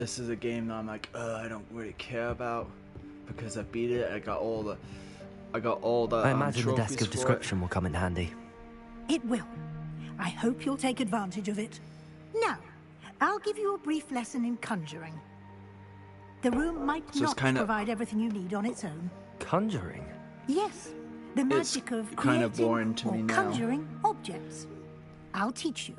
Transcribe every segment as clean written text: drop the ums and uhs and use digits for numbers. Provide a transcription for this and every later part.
This is a game that I'm like, I don't really care about because I beat it. I got all the I imagine the trophies desk of for description will come in handy. It will. I hope you'll take advantage of it. Now, I'll give you a brief lesson in conjuring. The room might not provide everything you need on its own. Conjuring? Yes, the magic of kind of creating boring to or me now. conjuring objects. I'll teach you.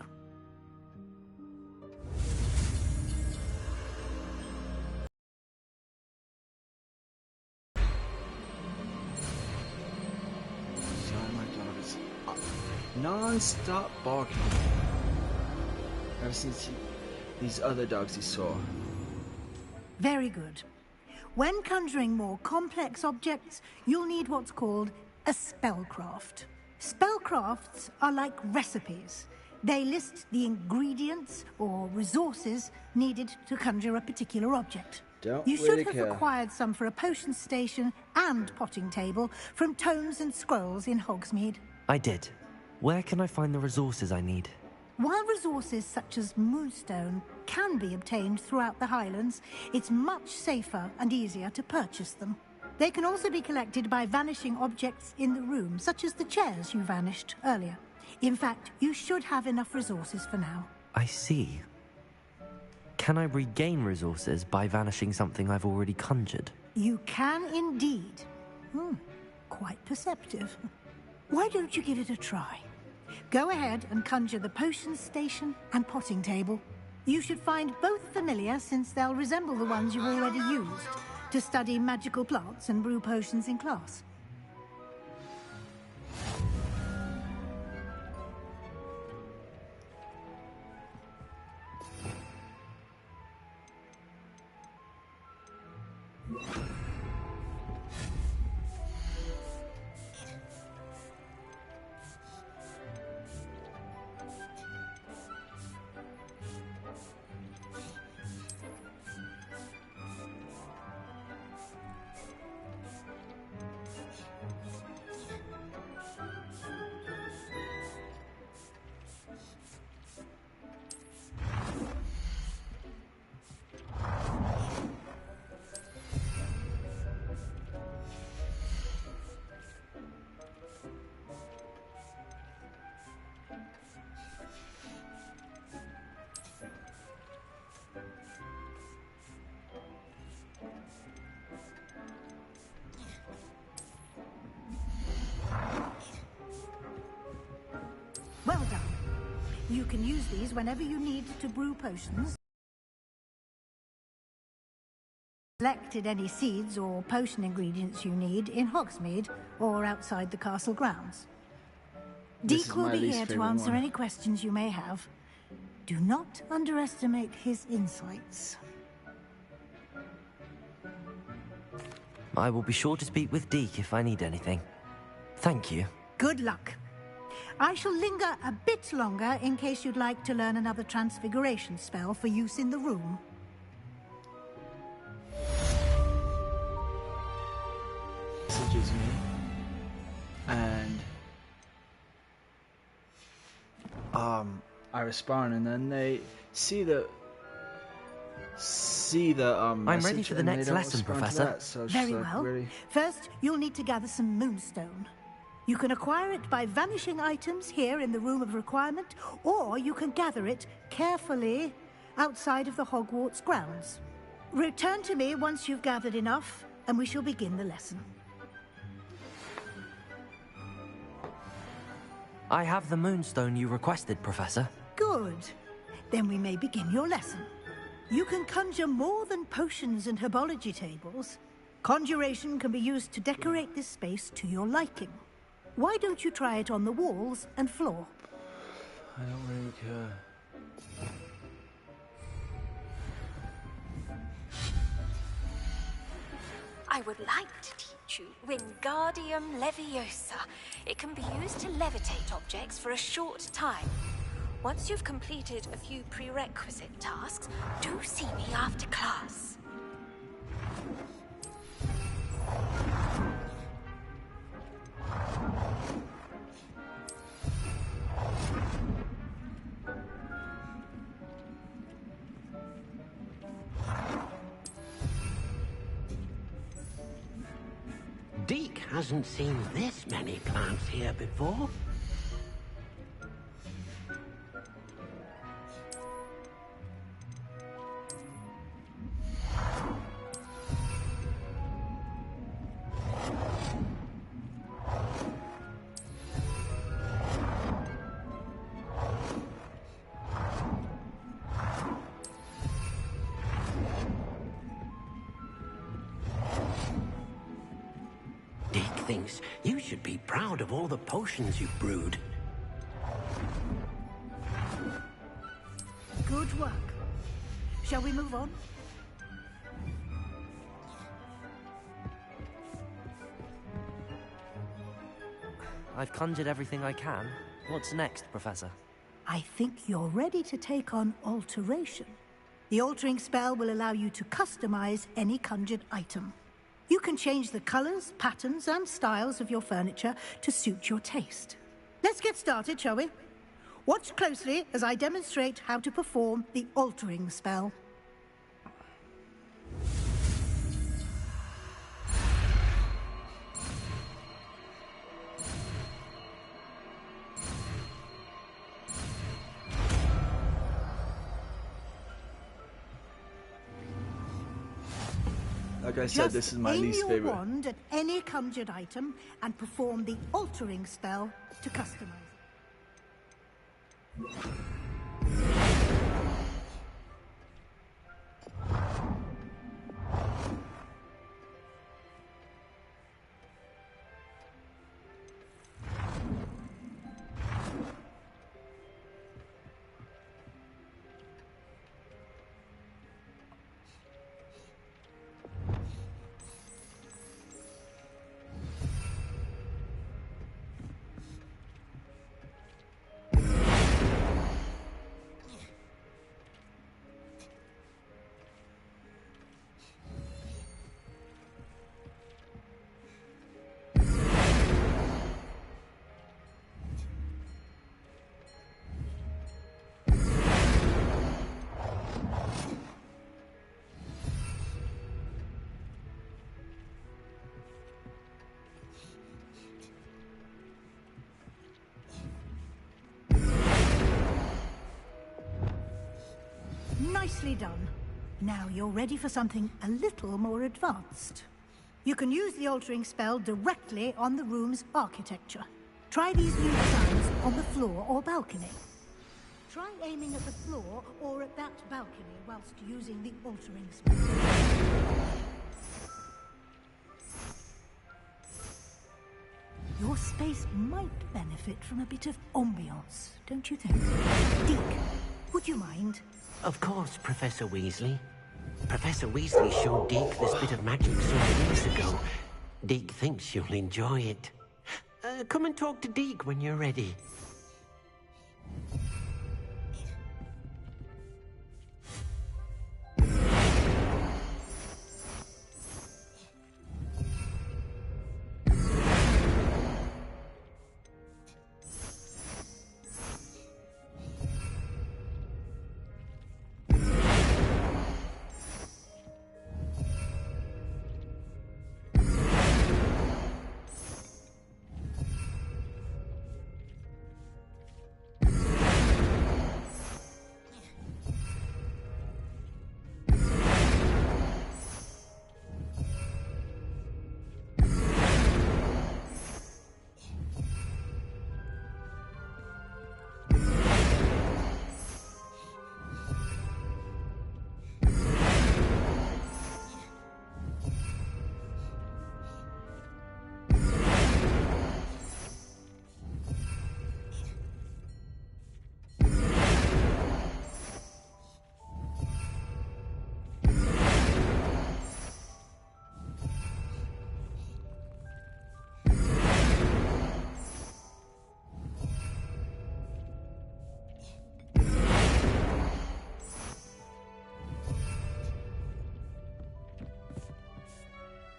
Sorry, my dog is non-stop barking. Ever since these other dogs he saw. Very good. When conjuring more complex objects, you'll need what's called a spellcraft. Spellcrafts are like recipes. They list the ingredients or resources needed to conjure a particular object. You should have acquired some for a potion station and potting table from tomes and scrolls in Hogsmeade. I did. Where can I find the resources I need? While resources such as Moonstone can be obtained throughout the Highlands, it's much safer and easier to purchase them. They can also be collected by vanishing objects in the room, such as the chairs you vanished earlier. In fact, you should have enough resources for now. I see. Can I regain resources by vanishing something I've already conjured? You can indeed. Quite perceptive. Why don't you give it a try? Go ahead and conjure the potion station and potting table. You should find both familiar, since they'll resemble the ones you've already used to study magical plants and brew potions in class. Well done. You can use these whenever you need to brew potions. Selected any seeds or potion ingredients you need in Hogsmeade or outside the castle grounds. Deek will be here to answer any questions you may have. Do not underestimate his insights. I will be sure to speak with Deek if I need anything. Thank you. Good luck. I shall linger a bit longer in case you'd like to learn another transfiguration spell for use in the room. Messages me, and I respond, and then they see the I'm ready for the next lesson, Professor. So very well. Really... First, you'll need to gather some Moonstone. You can acquire it by vanishing items here in the Room of Requirement, or you can gather it carefully outside of the Hogwarts grounds. Return to me once you've gathered enough, and we shall begin the lesson. I have the Moonstone you requested, Professor. Good. Then we may begin your lesson. You can conjure more than potions and herbology tables. Conjuration can be used to decorate this space to your liking. Why don't you try it on the walls and floor? I don't really care. I would like to teach you Wingardium Leviosa. It can be used to levitate objects for a short time. Once you've completed a few prerequisite tasks, do see me after class. Deke hasn't seen this many plants here before. Deke thinks you should be proud of all the potions you've brewed. Good work. Shall we move on? I've conjured everything I can. What's next, Professor? I think you're ready to take on alteration. The altering spell will allow you to customize any conjured item. You can change the colors, patterns, and styles of your furniture to suit your taste. Let's get started, shall we? Watch closely as I demonstrate how to perform the altering spell. Like I said, this is my least Aim favorite. your wand at any conjured item and perform the altering spell to customize it. Nicely done. Now you're ready for something a little more advanced. You can use the altering spell directly on the room's architecture. Try these new designs on the floor or balcony. Try aiming at the floor or at that balcony whilst using the altering spell. Your space might benefit from a bit of ambiance, don't you think? Deke, would you mind? Of course, Professor Weasley. Professor Weasley showed Deke this bit of magic some years ago. Deke thinks you'll enjoy it. Come and talk to Deke when you're ready.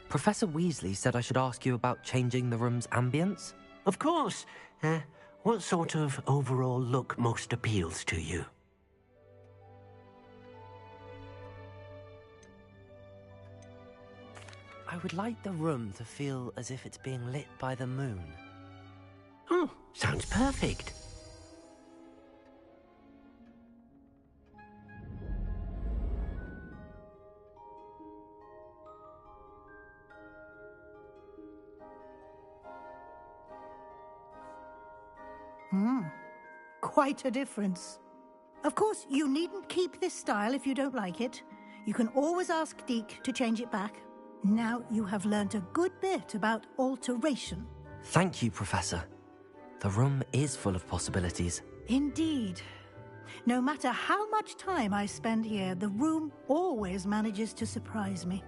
Professor Weasley said I should ask you about changing the room's ambience? Of course. What sort of overall look most appeals to you? I would like the room to feel as if it's being lit by the moon. Oh, sounds perfect. Quite a difference. Of course, you needn't keep this style if you don't like it. You can always ask Deke to change it back. Now you have learnt a good bit about alteration. Thank you, Professor. The room is full of possibilities. Indeed. No matter how much time I spend here, the room always manages to surprise me.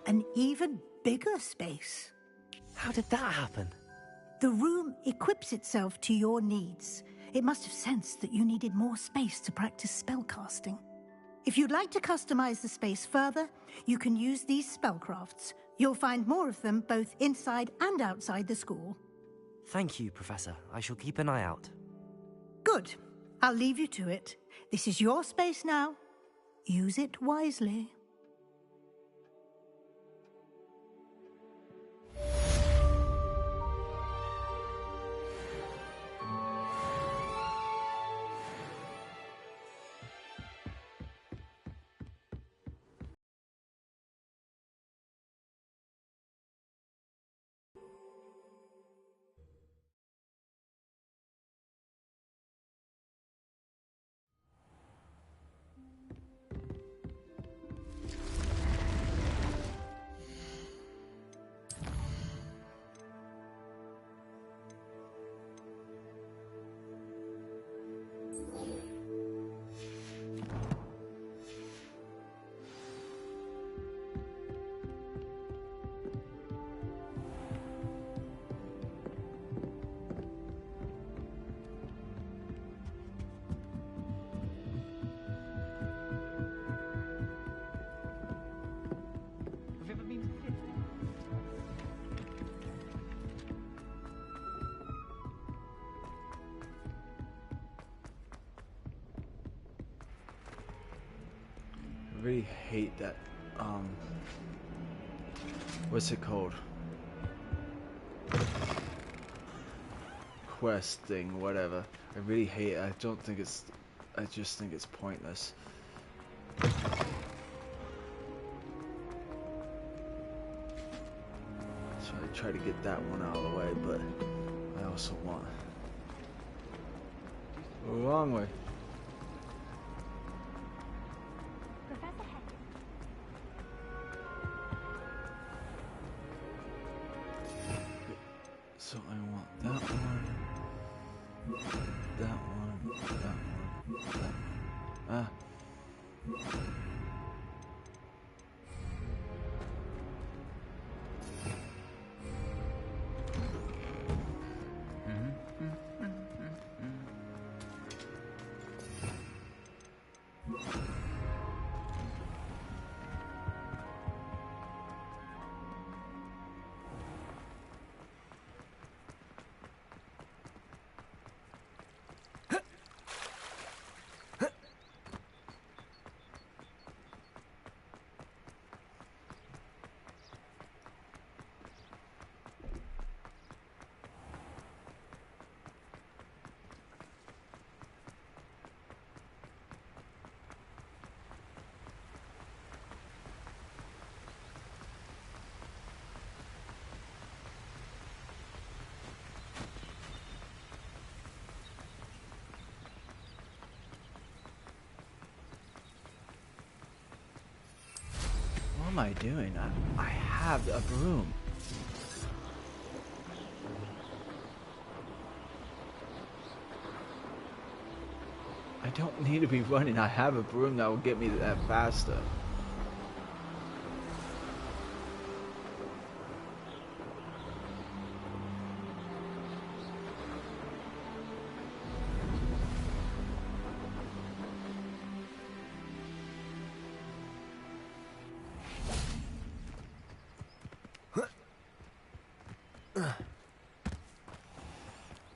An even bigger space. How did that happen? The room equips itself to your needs. It must have sensed that you needed more space to practice spellcasting. If you'd like to customize the space further, you can use these spellcrafts. You'll find more of them both inside and outside the school. Thank you, Professor. I shall keep an eye out. Good. I'll leave you to it. This is your space now. Use it wisely. I really hate that, what's it called? Quest thing, whatever. I really hate it. I just think it's pointless. So I try to get that one out of the way, but I also want a long way. So I want that one, that one, that one, that one. Ah. What am I doing? I have a broom. I don't need to be running. I have a broom that will get me that faster.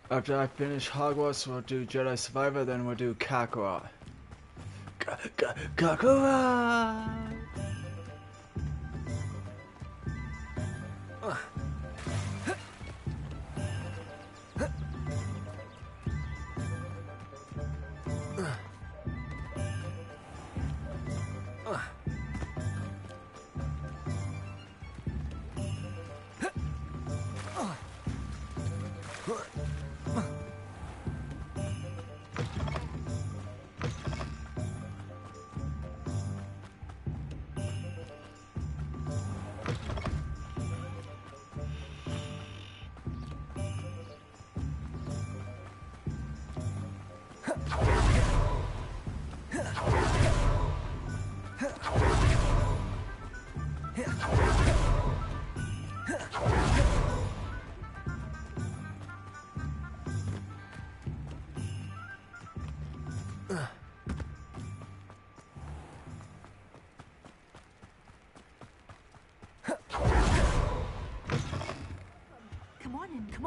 After I finish Hogwarts, we'll do Jedi Survivor, then we'll do Kakarot. Kakarot!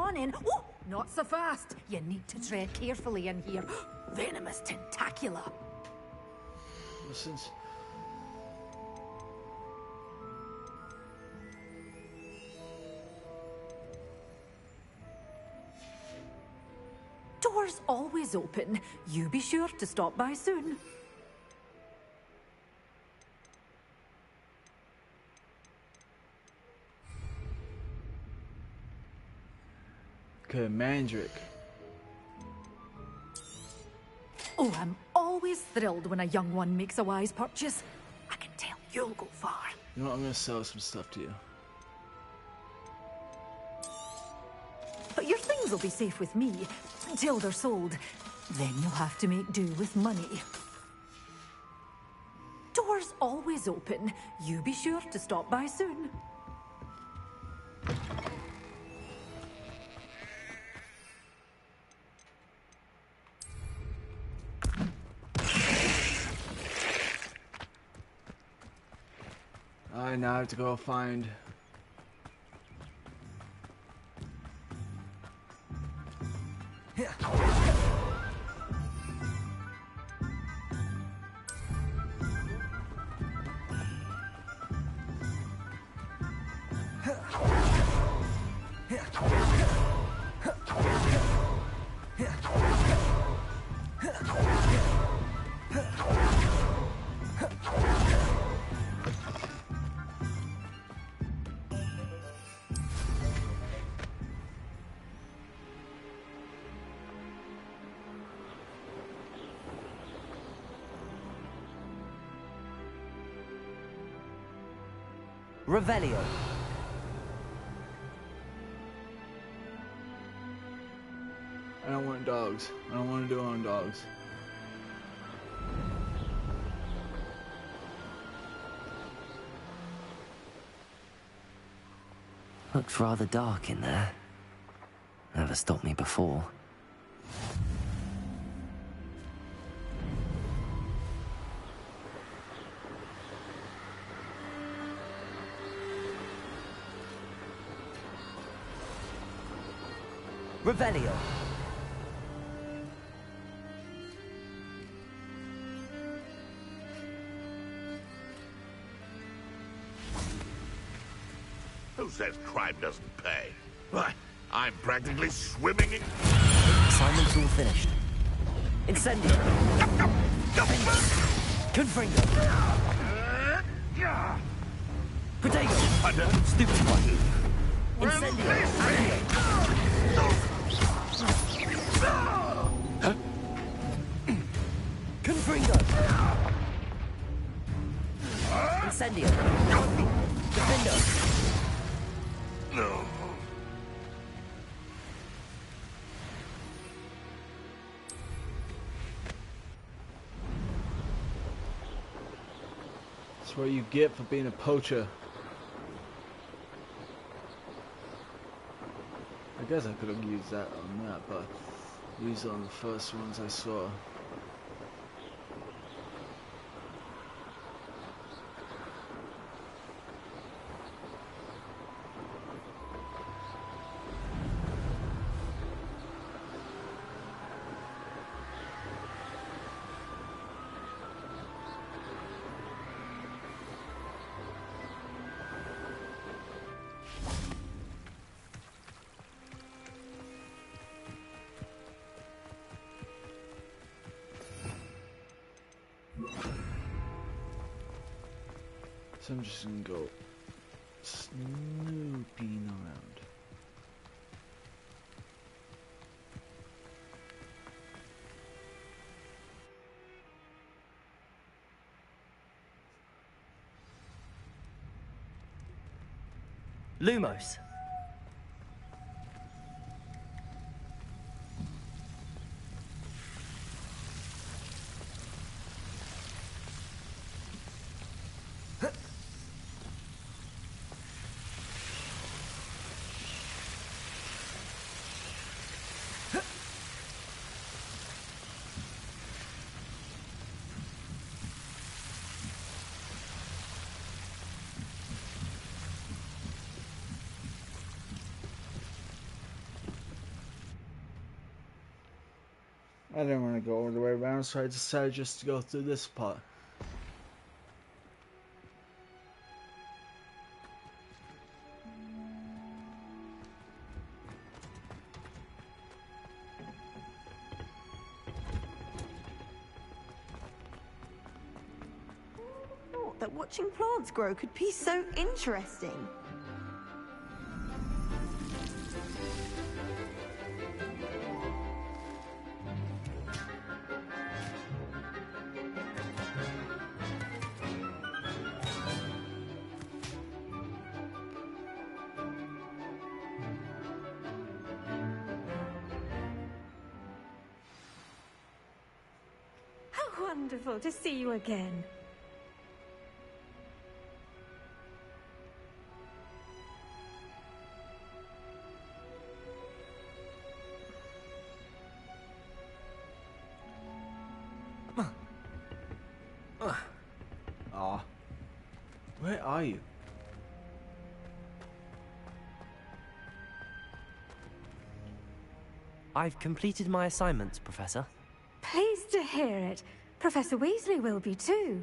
Come on in. Oh, not so fast. You need to tread carefully in here. Venomous tentacula. Since Doors always open. You be sure to stop by soon. okay, Mandrick. Oh, I'm always thrilled when a young one makes a wise purchase. I can tell you'll go far. You know what, I'm gonna sell some stuff to you. But your things will be safe with me until they're sold. Then you'll have to make do with money. Doors always open. You be sure to stop by soon. Alright, now I have to go find... Revelio. I don't want dogs. I don't want to do it on dogs. Looks rather dark in there. Never stopped me before. Revelio. Who says crime doesn't pay? Why, I'm practically swimming in... Assignment's all finished. Incendio. Confringo. Potato. Stupid one. Incendio. Huh? Confringo. Incendio. Defendo. No. That's what you get for being a poacher. I guess I could have used that on that, but used it on the first ones I saw. So I'm just gonna go snooping around. Lumos. I didn't want to go all the way around, so I decided just to go through this part. Thought that watching plants grow could be so interesting. How wonderful to see you again. Aw. Where are you? I've completed my assignments, Professor. Pleased to hear it. Professor Weasley will be too.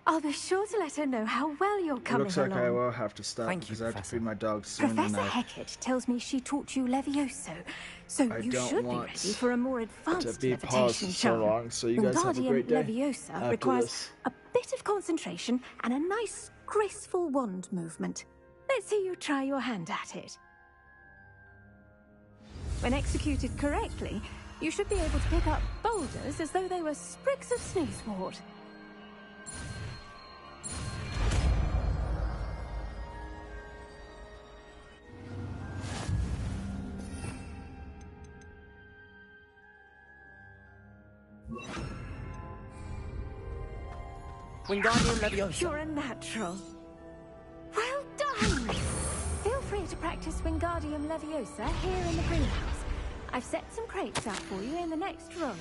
I'll be sure to let her know how well you're It coming looks like along. I will have to stop Thank you, because I have to Professor. feed my dog soon. Professor And Hecat tells me she taught you Levioso, so I you don't should be want ready for a more to advanced be levitation paused so charm. long. So you guys have a Wingardium great day. Leviosa after requires this. a bit of concentration and a nice, graceful wand movement. Let's see you try your hand at it. When executed correctly, you should be able to pick up boulders as though they were sprigs of sneezewort. Wingardium Leviosa. You're a natural. Well done! Feel free to practice Wingardium Leviosa here in the greenhouse. I've set some crates out for you in the next room.